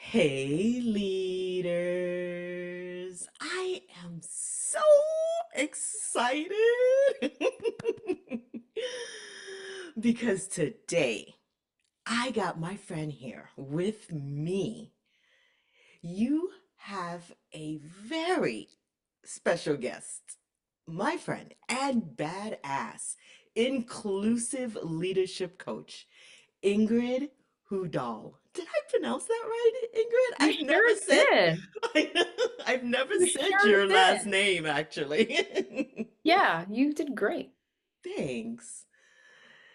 Hey, leaders. I am so excited because today I got my friend here with me. You have a very special guest, my friend and badass inclusive leadership coach, Ingrid Hu Dahl. Did I pronounce that right, Ingrid? You sure did. I've never You said sure your last did. name actually. Yeah, you did great. Thanks.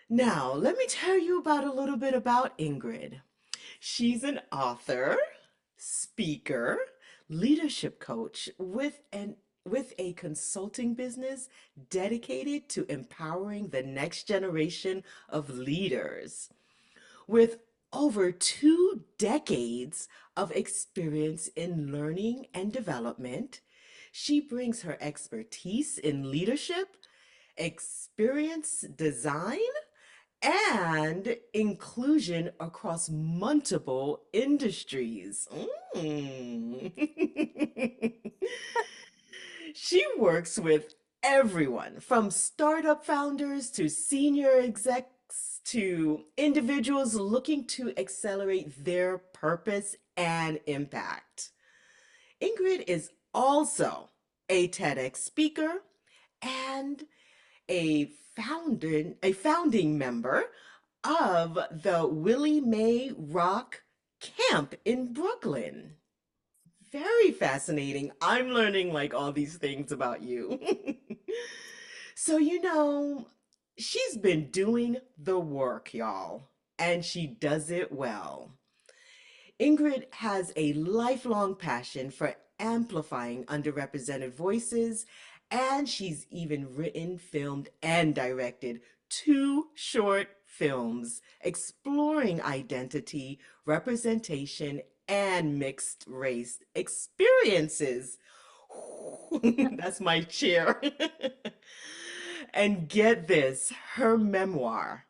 Now, let me tell you about a little bit about Ingrid. She's an author, speaker, leadership coach with a consulting business dedicated to empowering the next generation of leaders. With over 2 decades of experience in learning and development, she brings her expertise in leadership, experience design, and inclusion across multiple industries. Mm. She works with everyone from startup founders to senior execs to individuals looking to accelerate their purpose and impact. Ingrid is also a TEDx speaker and a founding member of the Willie Mae Rock Camp in Brooklyn. Very fascinating. I'm learning like all these things about you. So, she's been doing the work, y'all, and she does it well. Ingrid has a lifelong passion for amplifying underrepresented voices, and she's even written, filmed, and directed 2 short films exploring identity, representation, and mixed race experiences. That's my chair. And get this, her memoir,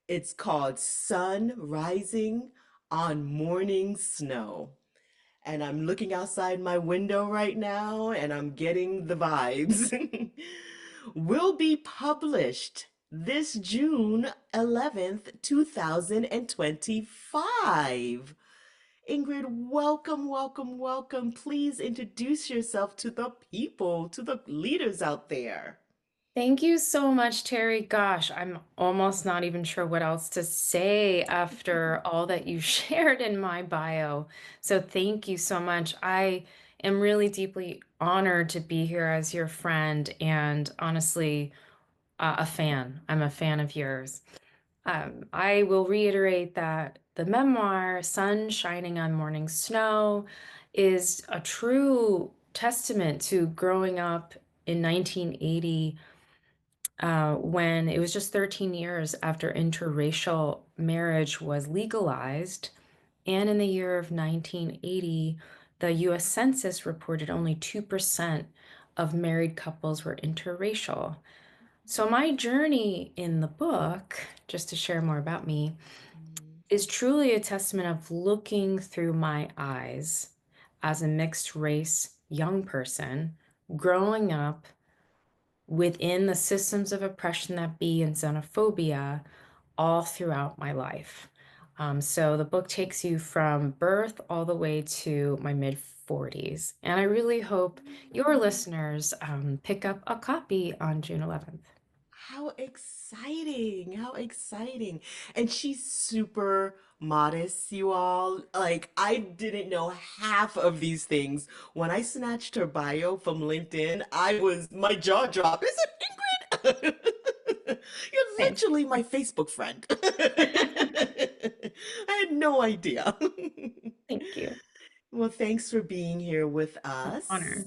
it's called Sun Rising on Morning Snow. And I'm looking outside my window right now and I'm getting the vibes. Will be published this June 11th, 2025. Ingrid, welcome, welcome, welcome. Please introduce yourself to the people, to the leaders out there. Thank you so much, Terry. Gosh, I'm almost not even sure what else to say after all that you shared in my bio. So thank you so much. I am really deeply honored to be here as your friend and honestly, a fan. I'm a fan of yours. I will reiterate that the memoir, Sun Shining on Morning Snow, is a true testament to growing up in 1980, when it was just 13 years after interracial marriage was legalized. And in the year of 1980, the US Census reported only 2% of married couples were interracial. So, my journey in the book, just to share more about me, Mm, is truly a testament of looking through my eyes as a mixed race young person growing up within the systems of oppression that be and xenophobia all throughout my life. So the book takes you from birth all the way to my mid 40s. And I really hope your listeners pick up a copy on June 11th. how exciting! How exciting. And she's super modest, you all. Like, I didn't know half of these things. When I snatched her bio from LinkedIn, my jaw dropped. Is it Ingrid? You're Thanks. literally my Facebook friend. I had no idea. Thank you. Well, thanks for being here with An us. honor.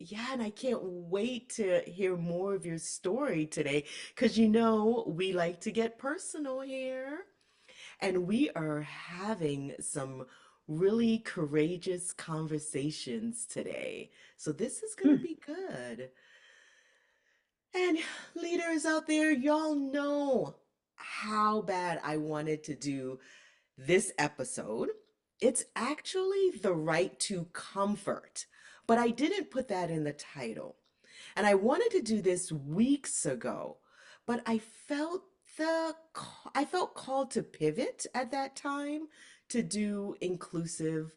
Yeah, and I can't wait to hear more of your story today because we like to get personal here. And we are having some really courageous conversations today. So this is going to Hmm. be good. And leaders out there, y'all know how bad I wanted to do this episode. It's actually the right to comfort, but I didn't put that in the title. And I wanted to do this weeks ago, but I felt called to pivot at that time to do inclusive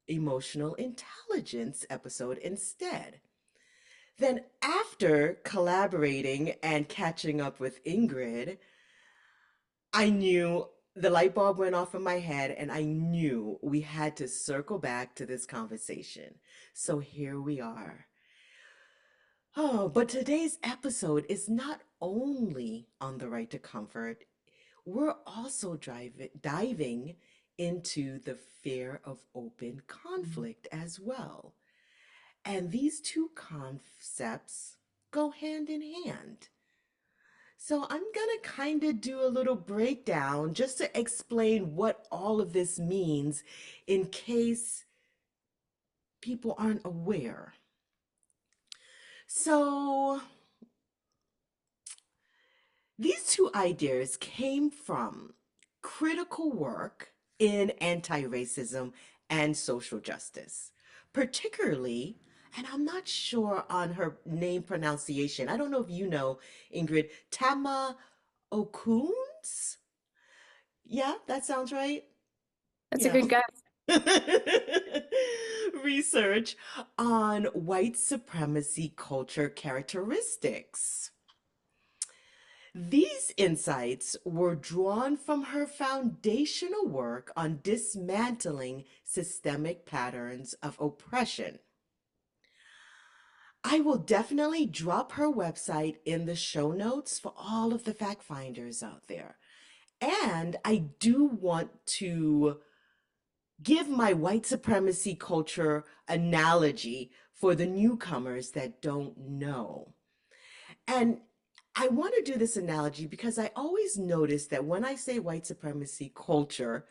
emotional intelligence episode instead. Then after collaborating and catching up with Ingrid, I knew the light bulb went off in my head and I knew we had to circle back to this conversation. So here we are. Oh, but today's episode is not only on the right to comfort, we're also diving into the fear of open Mm. conflict as well. And these two concepts go hand in hand. So I'm going to kind of do a little breakdown just to explain what all of this means in case people aren't aware. So these two ideas came from critical work in anti-racism and social justice, particularly, and I'm not sure on her name pronunciation. I don't know if you know, Ingrid, Tema Okuns? Yeah, that sounds right. That's a Yeah. good guess. Research on white supremacy culture characteristics. These insights were drawn from her foundational work on dismantling systemic patterns of oppression. I will definitely drop her website in the show notes for all of the fact finders out there. And I do want to give my white supremacy culture analogy for the newcomers that don't know. And I want to do this analogy because I always notice that when I say white supremacy culture,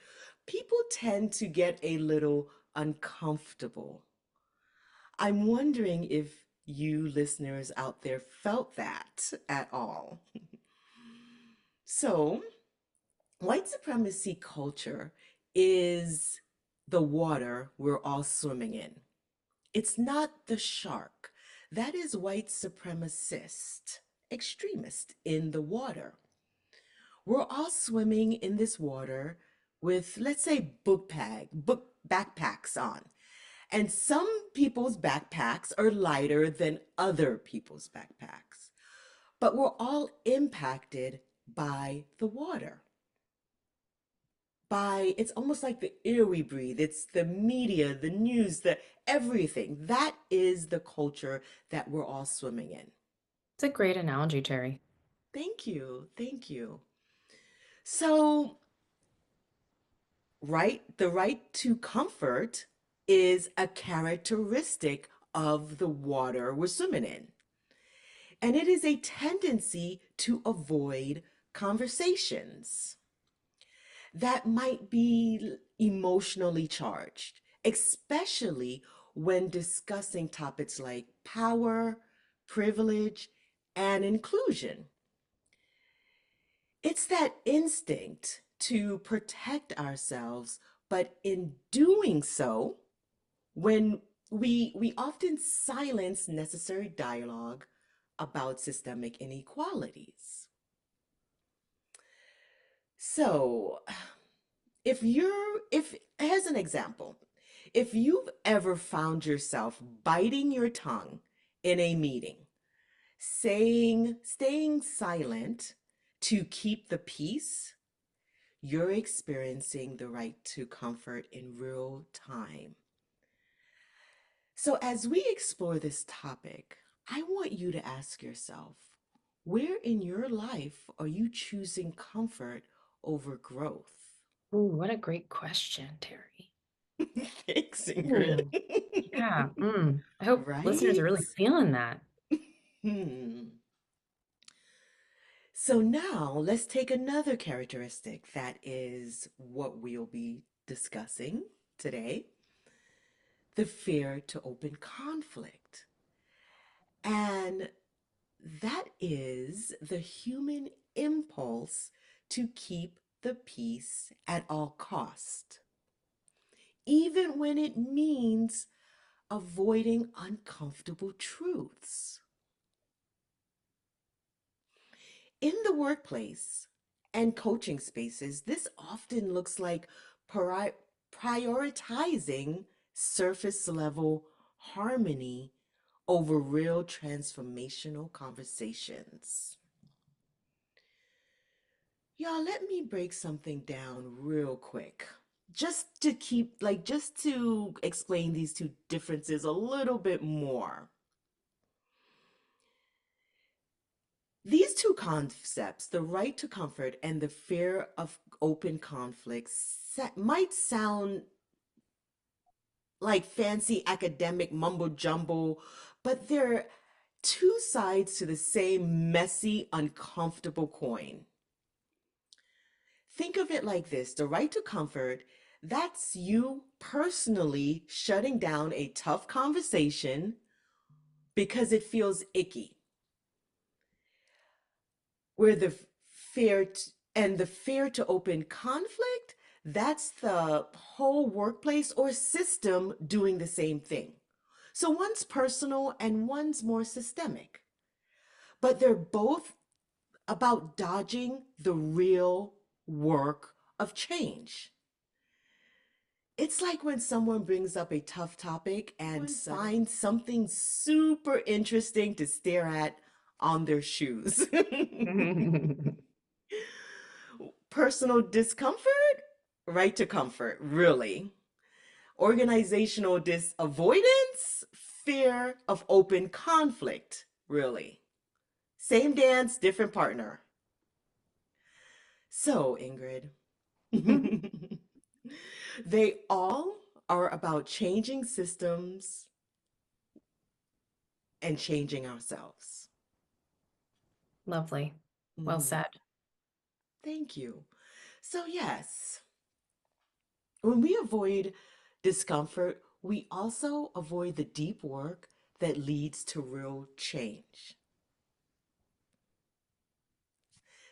people tend to get a little uncomfortable. I'm wondering if you listeners out there felt that at all. So, white supremacy culture is the water we're all swimming in. It's not the shark. That is white supremacist, extremist in the water. We're all swimming in this water with, let's say, book backpacks on. And some people's backpacks are lighter than other people's backpacks. But we're all impacted by the water. It's almost like the air we breathe. It's the media, the news, the everything. That is the culture that we're all swimming in. It's a great analogy, Terry. Thank you. Thank you. So, the right to comfort is a characteristic of the water we're swimming in. And it is a tendency to avoid conversations that might be emotionally charged, especially when discussing topics like power, privilege, and inclusion. It's that instinct to protect ourselves, but in doing so, when we often silence necessary dialogue about systemic inequalities. So, if as an example, if you've ever found yourself biting your tongue in a meeting, staying silent to keep the peace, you're experiencing the right to comfort in real time. So as we explore this topic, I want you to ask yourself, where in your life are you choosing comfort over growth? Ooh, what a great question, Terry. Thanks, Ingrid. Ooh, yeah. I hope listeners are Right? really feeling that. Hmm. So now let's take another characteristic that is what we'll be discussing today, the fear to open conflict. And that is the human impulse to keep the peace at all cost. even when it means avoiding uncomfortable truths. In the workplace and coaching spaces, this often looks like prioritizing surface level harmony over real transformational conversations. Y'all, let me break something down real quick. Just to explain these two differences a little bit more. These two concepts, the right to comfort and the fear of open conflict, might sound like fancy academic mumbo jumbo, but they're two sides to the same messy, uncomfortable coin. Think of it like this: the right to comfort, that's you personally shutting down a tough conversation because it feels icky. Where the fear to open conflict, that's the whole workplace or system doing the same thing. So one's personal and one's more systemic, but they're both about dodging the real work of change. It's like when someone brings up a tough topic and finds something super interesting to stare at on their shoes. Personal discomfort, right to comfort, really. Organizational disavoidance, fear of open conflict, really. Same dance, different partner. So, Ingrid, they all are about changing systems and changing ourselves. Lovely. Well Mhm. said. Thank you. So, yes, when we avoid discomfort, we also avoid the deep work that leads to real change.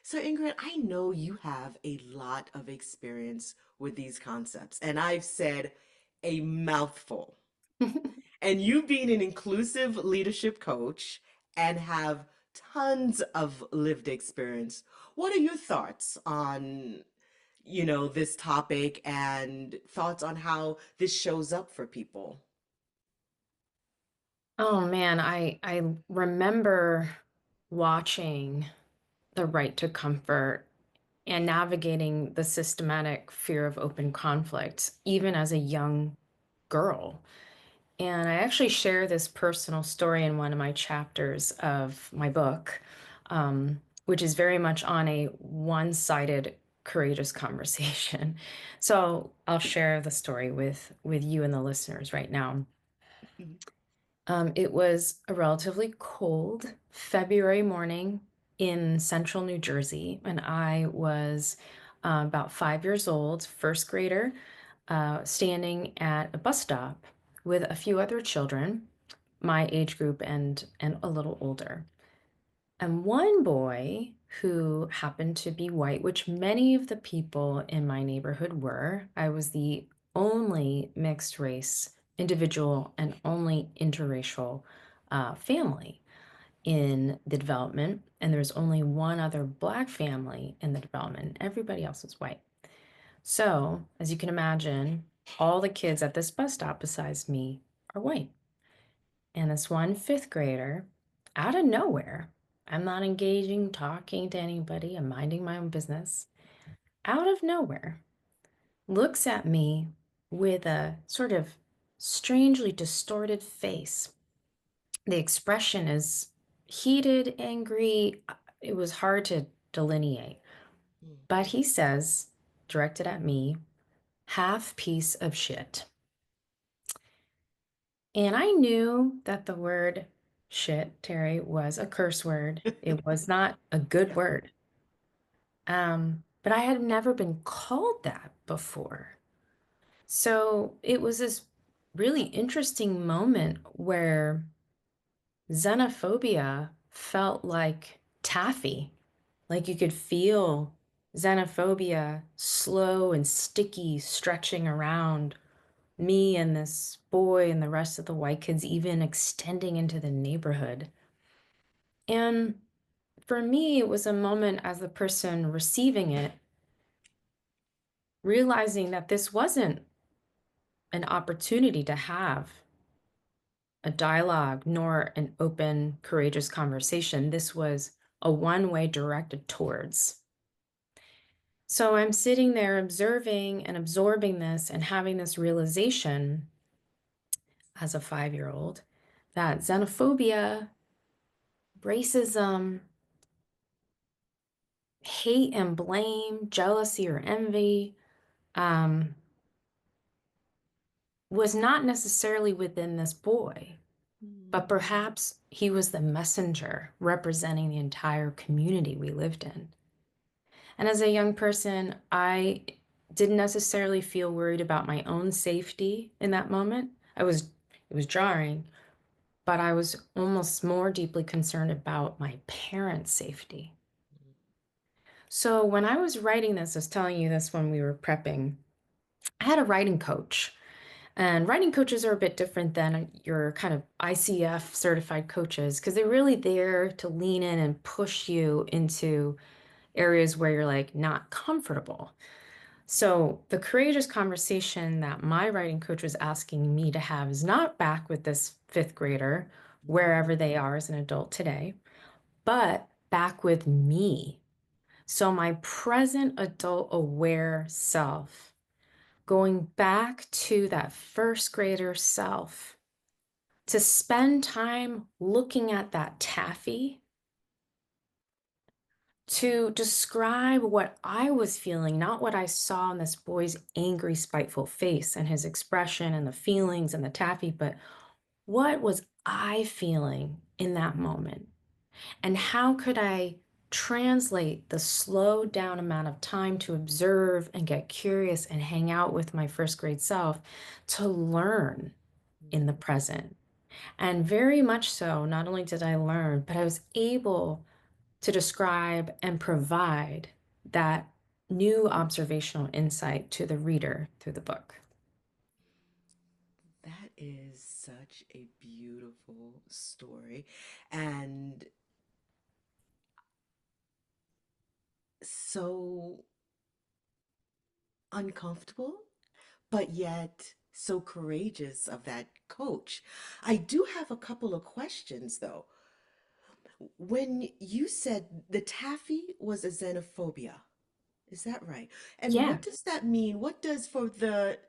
So, Ingrid, I know you have a lot of experience with these concepts, and I've said a mouthful. And you being an inclusive leadership coach and have tons of lived experience, what are your thoughts on, this topic and thoughts on how this shows up for people? Oh man, I remember watching The Right to Comfort and navigating the systematic fear of open conflict, even as a young girl. And I actually share this personal story in one of my chapters of my book, which is very much on a one-sided courageous conversation. So I'll share the story with you and the listeners right now. It was a relatively cold February morning in central New Jersey, and I was about 5 years old, first grader, standing at a bus stop with a few other children, my age group and a little older. And one boy who happened to be white, which many of the people in my neighborhood were. I was the only mixed race individual and only interracial family in the development. And there was only one other black family in the development. Everybody else was white. So, as you can imagine, all the kids at this bus stop besides me are white. And this one fifth grader, out of nowhere, I'm not engaging, talking to anybody, I'm minding my own business, out of nowhere, looks at me with a sort of strangely distorted face. The expression is heated, angry. It was hard to delineate. But he says, directed at me, half piece of shit. And I knew that the word shit, Terry, was a curse word. It was not a good Yeah. word. But I had never been called that before. So it was this really interesting moment where xenophobia felt like taffy. Like you could feel xenophobia slow and sticky stretching around me and this boy and the rest of the white kids even extending into the neighborhood. And for me, it was a moment as the person receiving it, realizing that this wasn't an opportunity to have a dialogue nor an open, courageous conversation. This was a one-way directed towards. So I'm sitting there observing and absorbing this and having this realization as a 5-year-old that xenophobia, racism, hate and blame, jealousy or envy, um, was not necessarily within this boy, but Mm. perhaps he was the messenger representing the entire community we lived in. And as a young person, I didn't necessarily feel worried about my own safety in that moment. It was jarring, but I was almost more deeply concerned about my parents' safety. So when I was writing this, I was telling you this when we were prepping, I had a writing coach. And writing coaches are a bit different than your kind of ICF certified coaches because they're really there to lean in and push you into areas where you're like not comfortable. So the courageous conversation that my writing coach was asking me to have is not back with this fifth grader, Mm. wherever they are as an adult today, but back with me. So my present adult aware self, going back to that first grader self to spend time looking at that taffy to describe what I was feeling, not what I saw in this boy's angry, spiteful face and his expression and the feelings and the taffy, but what was I feeling in that moment? And how could I translate the slowed down amount of time to observe and get curious and hang out with my first grade self to learn in the Mm. present? And very much so, not only did I learn, but I was able to describe and provide that new observational insight to the reader through the book. That is such a beautiful story and so uncomfortable, but yet so courageous of that coach. I do have a couple of questions though. When you said the taffy was a xenophobia, is that right? And Yeah. what does that mean? What does for the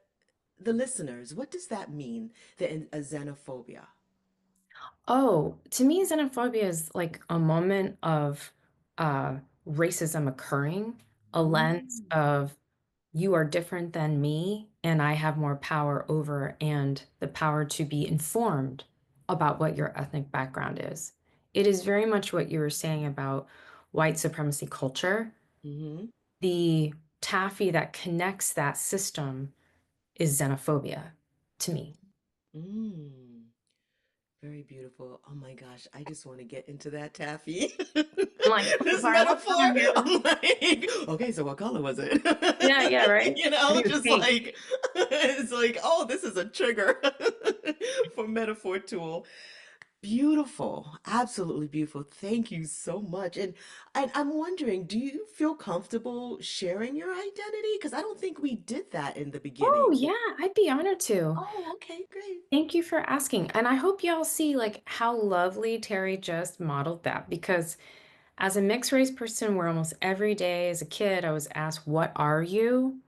listeners, what does that mean, a xenophobia? Oh, to me, xenophobia is like a moment of uh, racism occurring, a lens Mm. of you are different than me, and I have more power over and the power to be informed about what your ethnic background is. It is very much what you were saying about white supremacy culture. Mm-hmm. The taffy that connects that system is xenophobia to me. Mm. Very beautiful. Oh my gosh, I just want to get into that taffy. I'm like, oh, This Laura, what metaphor. color hair? I'm like, okay, so what color was it? Yeah, yeah, right. You I know, think it was just pink. like it's like, oh, this is a trigger for metaphor tool. Beautiful. Absolutely beautiful. Thank you so much. And I'm wondering, do you feel comfortable sharing your identity? Because I don't think we did that in the Oh, beginning. yeah, I'd be honored to. Oh, okay, great. Thank you for asking. And I hope y'all see like how lovely Terry just modeled that because as a mixed race person where almost every day as a kid I was asked, "What are you?"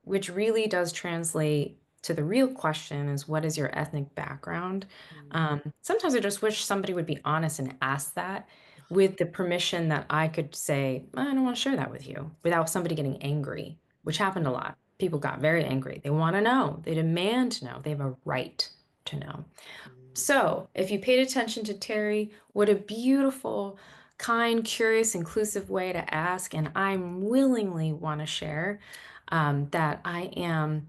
which really does translate to the real question is what is your ethnic background? Mm. Sometimes I just wish somebody would be honest and ask that with the permission that I could say, I don't want to share that with you without somebody getting angry, which happened a lot. People got very angry. They want to know, they demand to know, they have a right to know. Mm. So, if you paid attention to Terry, what a beautiful, kind, curious, inclusive way to ask. And I'm willingly want to share that I am,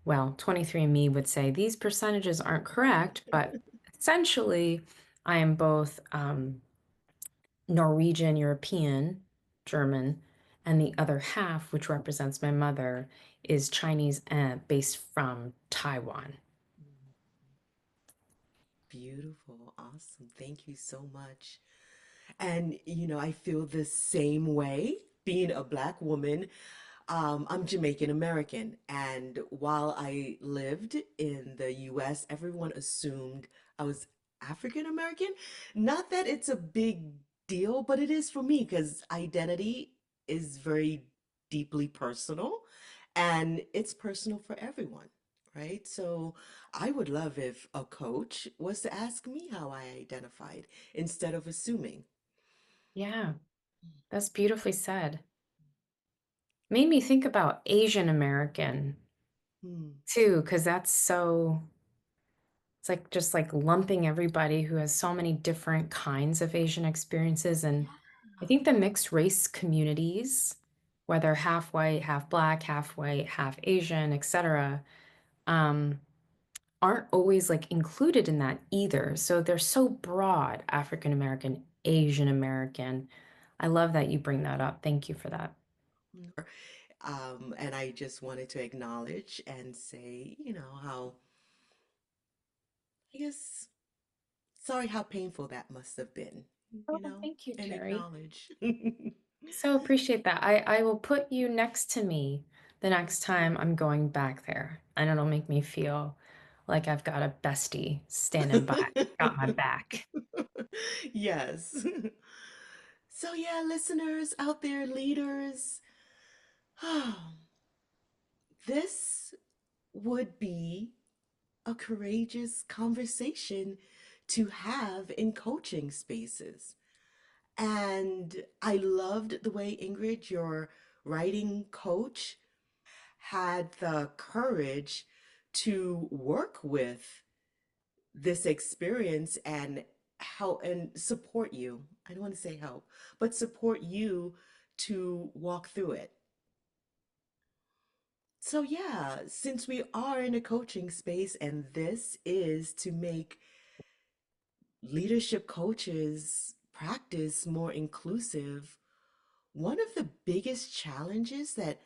well, 23andMe would say these percentages aren't correct, but essentially, I am both Norwegian, European, German, and the other half, which represents my mother, is Chinese based from Taiwan. Mm. Beautiful. Awesome. Thank you so much. And, I feel the same way being a Black woman. I'm Jamaican American. And while I lived in the US, everyone assumed I was African American. Not that it's a big deal, but it is for me because identity is very deeply personal and it's personal for everyone, right? So I would love if a coach was to ask me how I identified instead of assuming. Yeah, that's beautifully said. Made me think about Asian American Hmm. too, because that's so, it's like just like lumping everybody who has so many different kinds of Asian experiences. And I think the mixed race communities, whether half white, half black, half white, half Asian, etc., um, aren't always like included in that either. So they're so broad, African American, Asian American. I love that you bring that up. Thank you for that. And I just wanted to acknowledge and say, how, I guess, sorry how painful that must have been, Oh, thank you, and Terry. acknowledge. So appreciate that. I will put you next to me the next time I'm going back there. And it'll make me feel like I've got a bestie standing by, got my back. Yes. So, yeah, listeners out there, leaders, this would be a courageous conversation to have in coaching spaces. And I loved the way Ingrid, your writing coach, had the courage to work with this experience and help and support you. I don't want to say help, but support you to walk through it. So, yeah, since we are in a coaching space and this is to make leadership coaches practice more inclusive, one of the biggest challenges that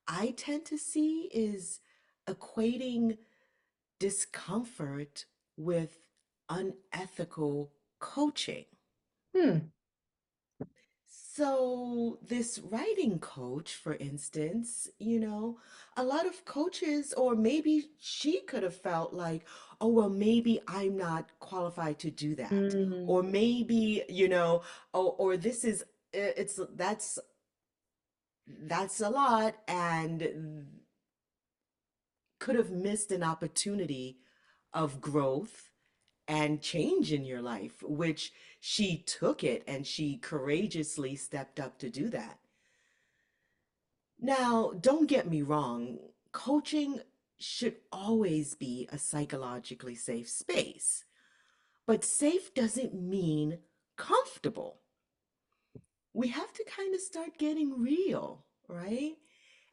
I tend to see is equating discomfort with unethical coaching. Hmm. So, this writing coach, for instance, a lot of coaches, or maybe she could have felt like, oh, well, maybe I'm not qualified to do that. Mm. Or maybe, or this is, it's, that's a lot, and could have missed an opportunity of growth and change in your life, which she took it and she courageously stepped up to do that. Now, don't get me wrong, coaching should always be a psychologically safe space, but safe doesn't mean comfortable. We have to kind of start getting real, right?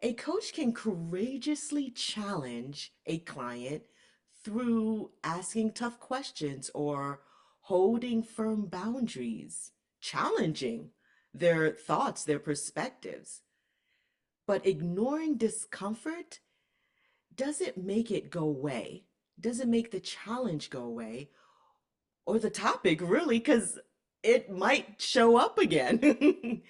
A coach can courageously challenge a client through asking tough questions or holding firm boundaries, challenging their thoughts, their perspectives. But ignoring discomfort doesn't make it go away, doesn't make the challenge go away, or the topic really, because it might show up again.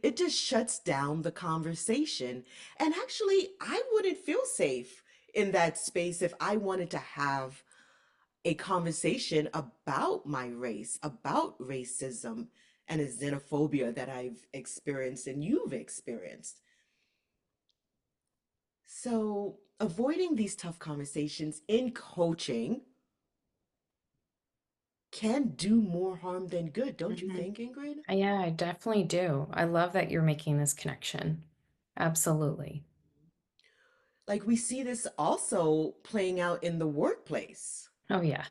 It just shuts down the conversation. And actually, I wouldn't feel safe in that space if I wanted to have a conversation about my race, about racism and a xenophobia that I've experienced and you've experienced. So, avoiding these tough conversations in coaching can do more harm than good, don't you Mhm. think, Ingrid? Yeah, I definitely do. I love that you're making this connection. Absolutely. Like we see this also playing out in the workplace. Oh, yeah.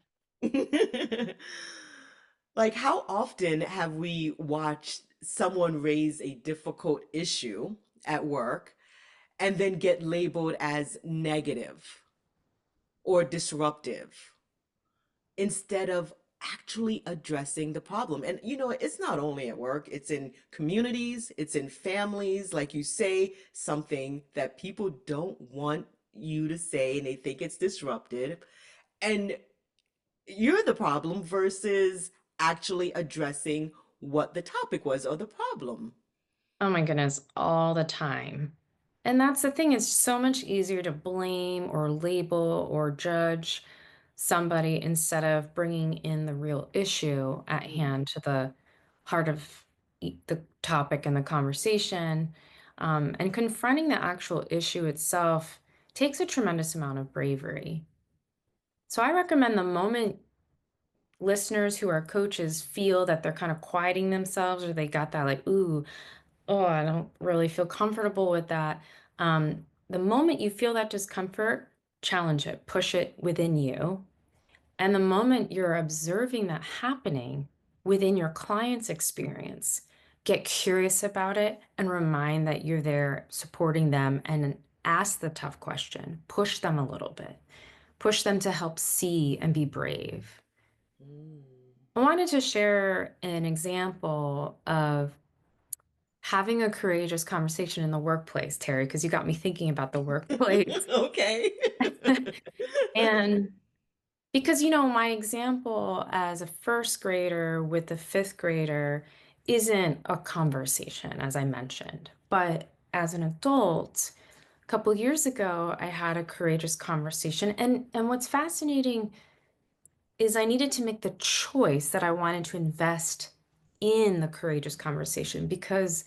Like, how often have we watched someone raise a difficult issue at work and then get labeled as negative or disruptive instead of actually addressing the problem. And it's not only at work, it's in communities, it's in families. Like you say something that people don't want you to say and they think it's disruptive. And you're the problem versus actually addressing what the topic was or the problem. Oh my goodness, all the time. And that's the thing, it's so much easier to blame or label or judge somebody instead of bringing in the real issue at Mm, hand to the heart of the topic and the conversation. And confronting the actual issue itself takes a tremendous amount of bravery. So I recommend the moment listeners who are coaches feel that they're kind of quieting themselves or they got that like, ooh, oh, I don't really feel comfortable with that. The moment you feel that discomfort, challenge it, push it within you. And the moment you're observing that happening within your client's experience, get curious about it and remind that you're there supporting them and ask the tough question, push them a little bit, push them to help see and be brave. mm. I wanted to share an example of having a courageous conversation in the workplace, Terry, because you got me thinking about the workplace. Okay. And because, my example as a first grader with a fifth grader isn't a conversation, as I mentioned. But as an adult, a couple years ago, I had a courageous conversation. And what's fascinating is I needed to make the choice that I wanted to invest in the courageous conversation because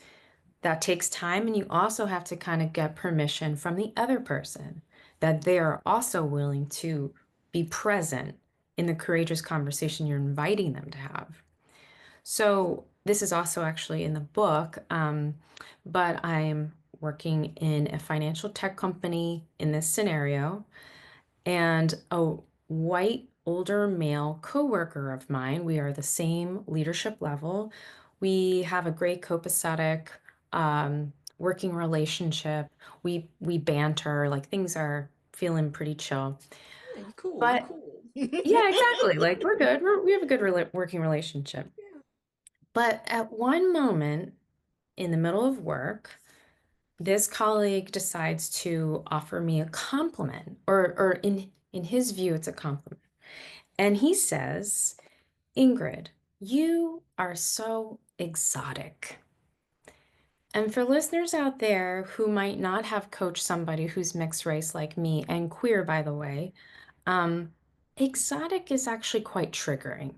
that takes time, and you also have to kind of get permission from the other person that they are also willing to be present in the courageous conversation you're inviting them to have. So, this is also actually in the book, but I'm working in a financial tech company in this scenario, and a white older male coworker of mine. We are the same leadership level. We have a great copacetic working relationship. We banter, like things are feeling pretty chill. Yeah, you cool, you But cool. yeah, exactly. Like we're good. We have a good working relationship. Yeah. But at one moment in the middle of work, this colleague decides to offer me a compliment, or in his view, it's a compliment. And he says, Ingrid, you are so exotic. And for listeners out there who might not have coached somebody who's mixed race like me and queer, by the way, um, exotic is actually quite triggering.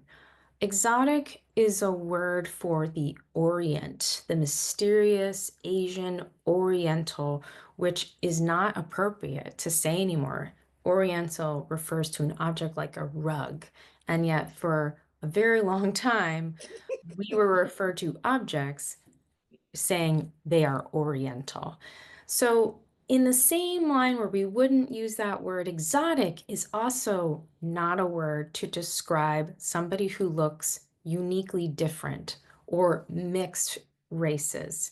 Exotic is a word for the Orient, the mysterious Asian Oriental, which is not appropriate to say anymore. Oriental refers to an object like a rug. And yet, for a very long time, we were referred to objects saying they are Oriental. So, in the same line where we wouldn't use that word, exotic is also not a word to describe somebody who looks uniquely different or mixed races.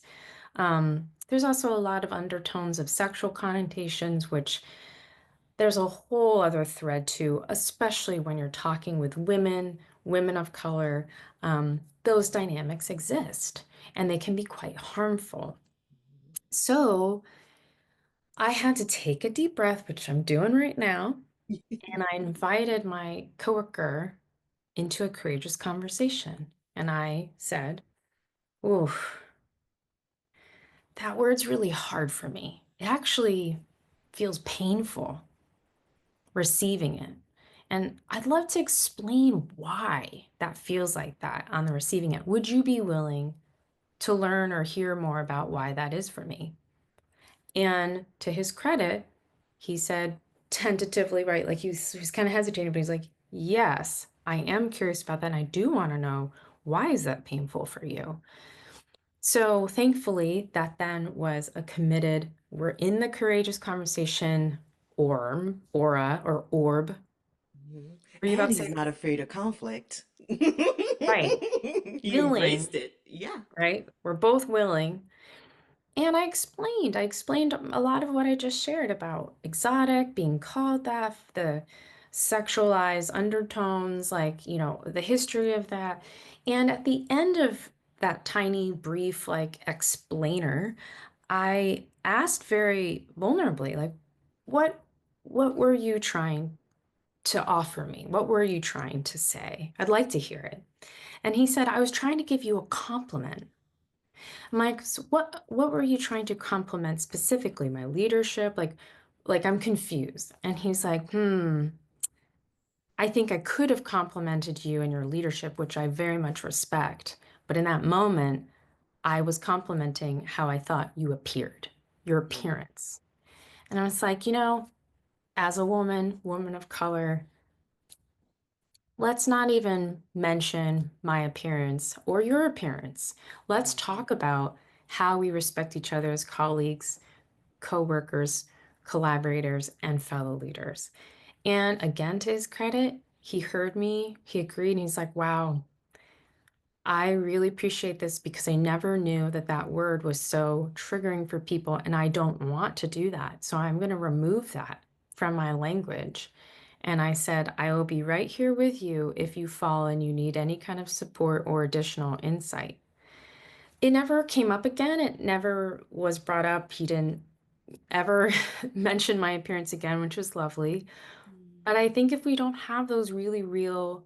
There's also a lot of undertones of sexual connotations, which there's a whole other thread to, especially when you're talking with women, women of color. Those dynamics exist and they can be quite harmful. So I had to take a deep breath, which I'm doing right now, and I invited my coworker into a courageous conversation. And I said, "Ooh, that word's really hard for me. It actually feels painful receiving it. And I'd love to explain why that feels like that on the receiving end. Would you be willing to learn or hear more about why that is for me?" And to his credit, he said tentatively, right? Like he was kind of hesitating, but he's like, yes, I am curious about that. And I do want to know, why is that painful for you? So thankfully, that then was a committed, we're in the courageous conversation aura, or orb. Mhm. Were you And about to he's say? not afraid of conflict. Right. He Willing, embraced it. Yeah. right? We're both willing. And I explained a lot of what I just shared about exotic, being called that, the sexualized undertones, like, the history of that. And at the end of that tiny, brief, like, explainer, I asked very vulnerably, like, what what were you trying to offer me? What were you trying to say? I'd like to hear it. And he said, I was trying to give you a compliment. I'm like, so what were you trying to compliment specifically? My leadership? Like I'm confused. And he's like, I think I could have complimented you and your leadership, which I very much respect. But in that moment, I was complimenting how I thought you appeared, your Mm, appearance. And I was like, as a woman of color, let's not even mention my appearance or your appearance. Let's mm, talk about how we respect each other as colleagues, coworkers, collaborators, and fellow leaders. And again, to his credit, he heard me, he agreed, and he's like, wow, I really appreciate this because I never knew that that word was so triggering for people, and I don't want to do that. So I'm going to remove that from my language. And I said, I will be right here with you if you fall and you need any kind of support or additional insight. It never came up again. It never was brought up. He didn't ever mention my appearance again, which was lovely. mm, But I think if we don't have those really real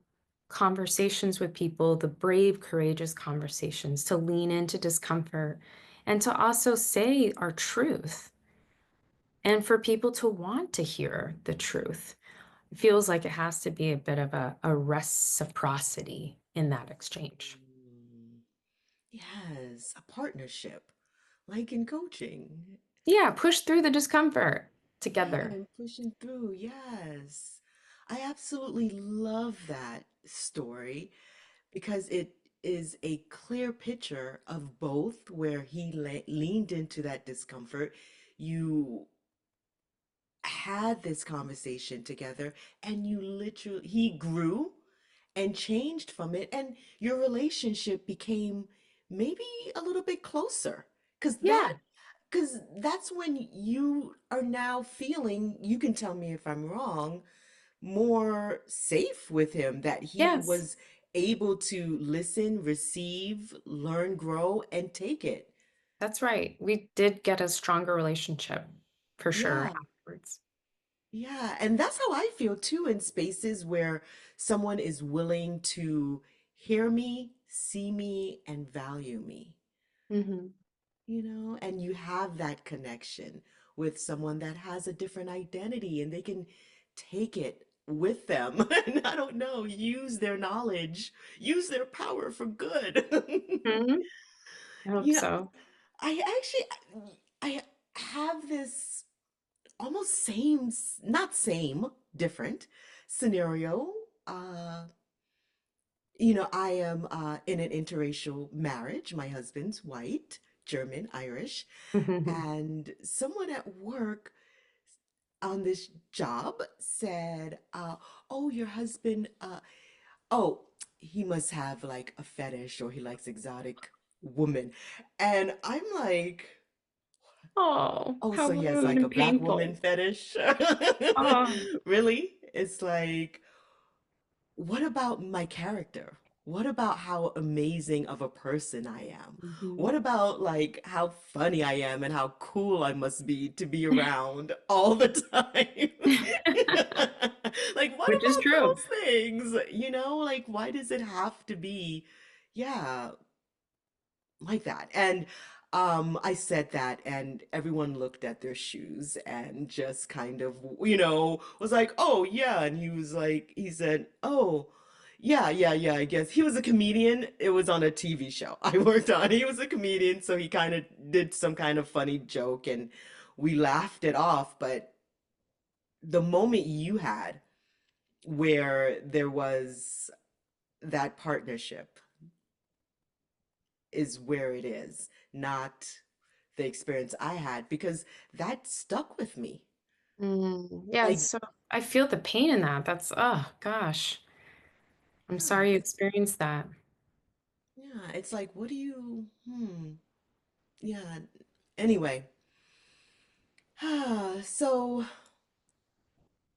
conversations with people, the brave, courageous conversations to lean into discomfort and to also say our truth and for people to want to hear the truth, it feels like it has to be a bit of a reciprocity in that exchange. mm. Yes, a partnership, like in coaching. Yeah, push through the discomfort Yeah, together. and pushing through. Yes. I absolutely love that story because it is a clear picture of both where he leaned into that discomfort. You had this conversation together and you literally, he grew and changed from it, and your relationship became maybe a little bit closer. Because Yeah. that's when you are now feeling, you can tell me if I'm wrong, more safe with him, that he Yes, was able to listen, receive, learn, grow, and take it. that's right. We did get a stronger relationship for sure Yeah, afterwards. yeah. And that's how I feel too in spaces where someone is willing to hear me, see me, and value me. Hmm. And you have that connection with someone that has a different identity and they can take it with them and I don't know, use their knowledge, use their power for good. Hmm. I hope You know, so. I actually I have this almost same, not same, different scenario. Uh, I am in an interracial marriage. My husband's white, German, Irish. And someone at work on this job said, oh, your husband, oh, he must have like a fetish or he likes exotic women. And I'm like, Oh, oh, how so he has rude like and a black woman painful. fetish? Oh. Really? It's like, what about my character? What about how amazing of a person I am? Mhm. What about like how funny I am and how cool I must be to be around all the time? Like, what Which is about true. those things? Like, why does it have to be, yeah, like that? And I said that, and everyone looked at their shoes and just kind of, was like, "Oh, yeah." And he said, "Oh, yeah, yeah, yeah, I guess." He was a comedian. It was on a TV show I worked on. He was a comedian, so he kind of did some kind of funny joke, and we laughed it off. But the moment you had where there was that partnership is where it is, not the experience I had, because that stuck with me. Yeah, Like, so I feel the pain in that. That's, oh gosh. I'm yeah, sorry you experienced that. yeah, it's like, what do you, yeah. Anyway, so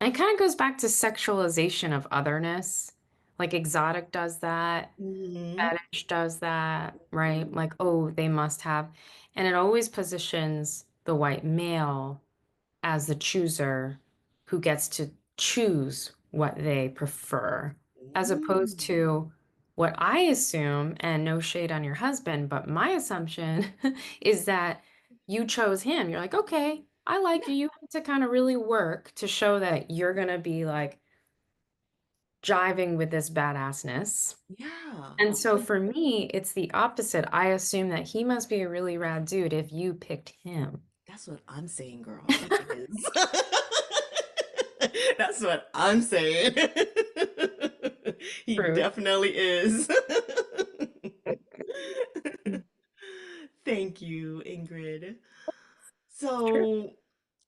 And it kind of goes back to sexualization of otherness. Like exotic does that, Hmm. fetish does that, right? Like, oh, they must have. And it always positions the white male as the chooser who gets to choose what they prefer, as opposed to what I assume, and no shade on your husband, but my assumption is that you chose him. You're like, okay, I like Yeah, you. You have to kind of really work to show that you're going to be like jiving with this badassness. yeah. And so But for me, it's the opposite. I assume that he must be a really rad dude if you picked him. that's what I'm saying, girl. He is. That's what I'm saying. He Truth. definitely is. Thank you, Ingrid. True. So,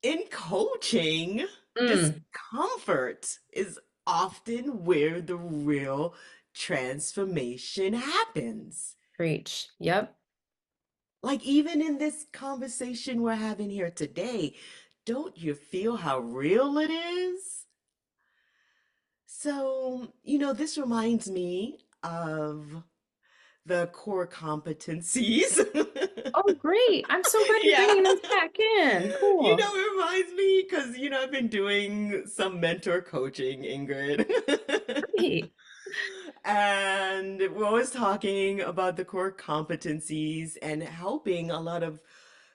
in coaching, Mm, discomfort is often where the real transformation happens. preach. Yep. Like, even in this conversation we're having here today, don't you feel how real it is? So, this reminds me of the core competencies. Oh, great. I'm so glad you're Yeah. bringing us back in. Cool. It reminds me because, I've been doing some mentor coaching, Ingrid. Great. And we're always talking about the core competencies and helping a lot of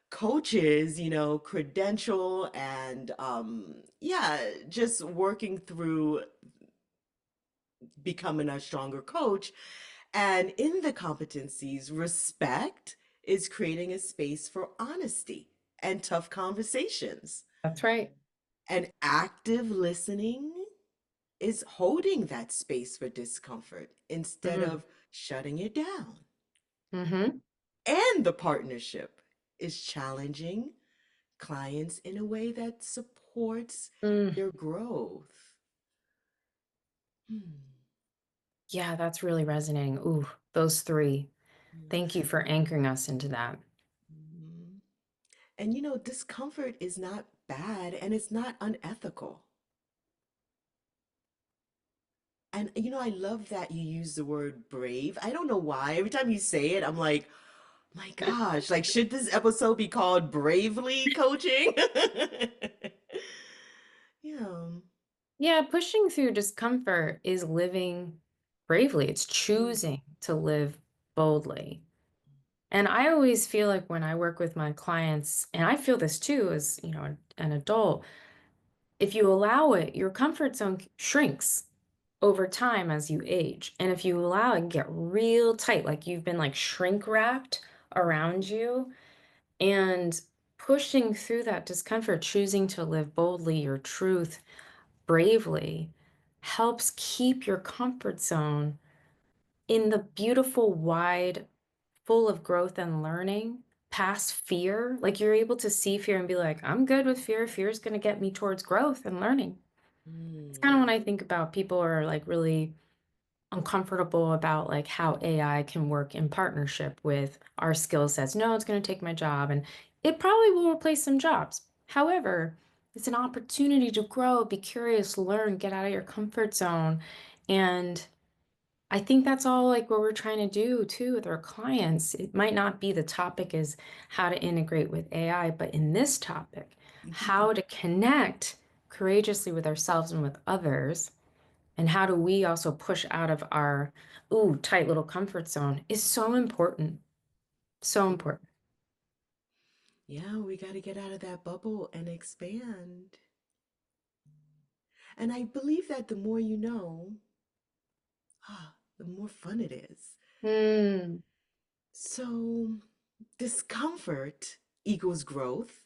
coaches, credential and, yeah, just working through becoming a stronger coach. And in the competencies, respect is creating a space for honesty and tough conversations. That's right. And active listening is holding that space for discomfort instead Mm, of shutting it down. mm-hmm. And the partnership is challenging clients in a way that supports Mm. their growth. Hmm. Yeah, that's really resonating. Ooh, those three. Yeah. Thank you for anchoring us into that. Mhm. And discomfort is not bad and it's not unethical. And I love that you use the word brave. I don't know why. Every time you say it, I'm like, my gosh, like, should this episode be called Bravely Coaching? Yeah. Yeah, pushing through discomfort is living bravely. It's Mm. choosing to live boldly. And I always feel like when I work with my clients, and I feel this too as, an adult, if you allow it, your comfort zone shrinks over time as you age. And if you allow it, get real tight, like you've been like shrink wrapped around you and pushing through that discomfort, choosing to live boldly, your truth, bravely, helps keep your comfort zone in the beautiful, wide, full of growth and learning, past fear. Like you're able to see fear and be like, I'm good with fear. Fear is going to get me towards growth and learning. It's kind of Mm. when I think about people are like really uncomfortable about like how AI can work in partnership with our skill sets. No, it's going to take my job and it probably will replace some jobs. However, it's an opportunity to grow, be curious, learn, get out of your comfort zone. And I think that's all like what we're trying to do too with our clients. It might not be the topic is how to integrate with AI, but in this topic, how to connect courageously with ourselves and with others and how do we also push out of our tight little comfort zone is so important. So important. Yeah, we got to get out of that bubble and expand. And I believe that the more you know, the more fun it is. Mm, So, discomfort equals growth,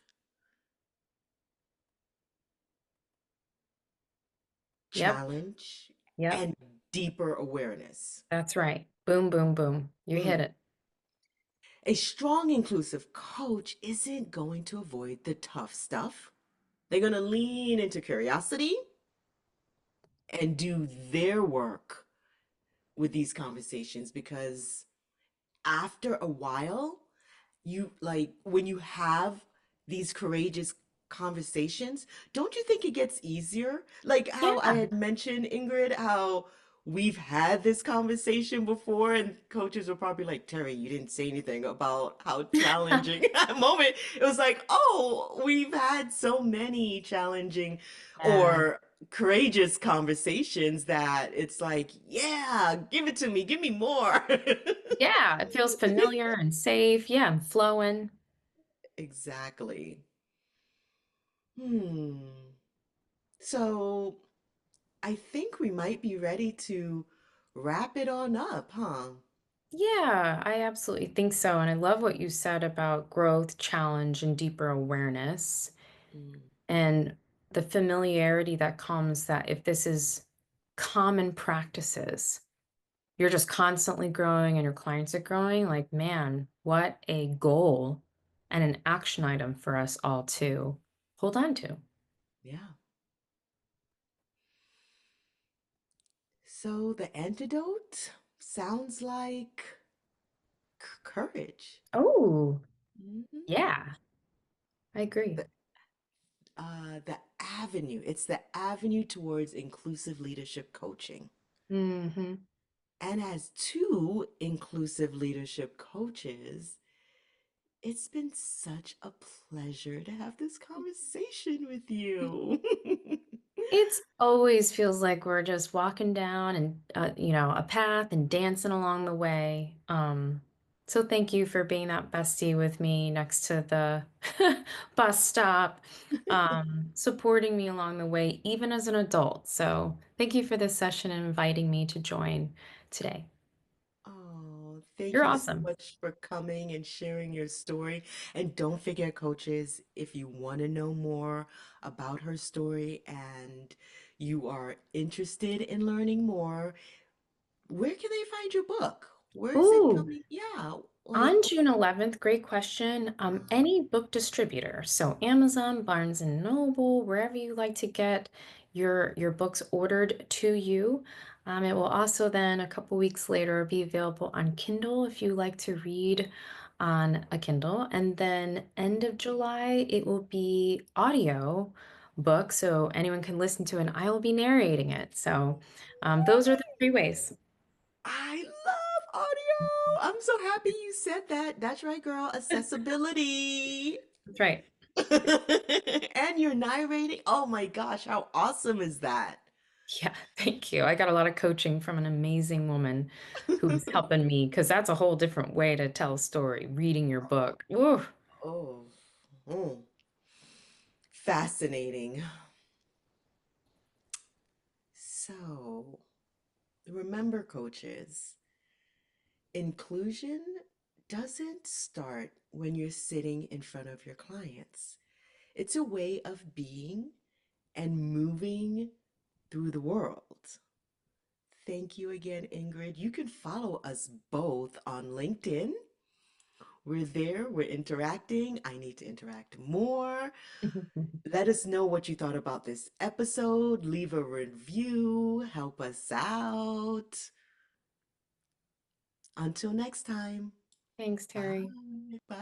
yep. challenge, Yep. and deeper awareness. That's right. Boom, boom, boom. You hit Mm. it. A strong, inclusive coach isn't going to avoid the tough stuff. They're going to lean into curiosity and do their work with these conversations because after a while, you like when you have these courageous conversations, don't you think it gets easier? Like how I Yeah. had mentioned, Ingrid, how we've had this conversation before, and coaches were probably like, Terry, you didn't say anything about how challenging that moment. It was like, oh, we've had so many challenging Yeah. or courageous conversations that it's like, yeah, give it to me, give me more. Yeah, it feels familiar and safe. Yeah, and flowing. Exactly. Hmm. So I think we might be ready to wrap it on up, huh? Yeah, I absolutely think so. And I love what you said about growth, challenge, and deeper awareness, Mm, and the familiarity that comes that if this is common practices, you're just constantly growing and your clients are growing, like, man, what a goal and an action item for us all to hold on to. yeah. So the antidote sounds like courage. Oh, Mhm. yeah, I agree. The the avenue. It's the avenue towards inclusive leadership coaching. Hmm. And as two inclusive leadership coaches, it's been such a pleasure to have this conversation with you. It's always feels like we're just walking down and a path and dancing along the way. So thank you for being that bestie with me next to the bus stop, supporting me along the way, even as an adult. So thank you for this session and inviting me to join today. Oh, thank You're you so awesome. much for coming and sharing your story. And don't forget, coaches, if you want to know more about her story and you are interested in learning more, where can they find your book? Where is it Ooh. coming? Yeah, like, On June 11th, great question. Any book distributor, so Amazon, Barnes and Noble, wherever you like to get your books ordered to you. It will also then a couple weeks later be available on Kindle if you like to read on a Kindle. And then end of July, it will be audio book, so anyone can listen to it, and I will be narrating it. So those are the three ways. I love audio. I'm so happy you said that. That's right, girl. Accessibility. That's right. And you're narrating. Oh my gosh, how awesome is that? Yeah, thank you. I got a lot of coaching from an amazing woman who's helping me because that's a whole different way to tell a story, reading your book. Ooh. Oh, mm, fascinating. So, remember, coaches, inclusion doesn't start when you're sitting in front of your clients. It's a way of being and moving through the world. Thank you again, Ingrid. You can follow us both on LinkedIn. We're there, we're interacting. I need to interact more. Let us know what you thought about this episode. Leave a review, help us out. Until next time. Thanks, Terry. Bye.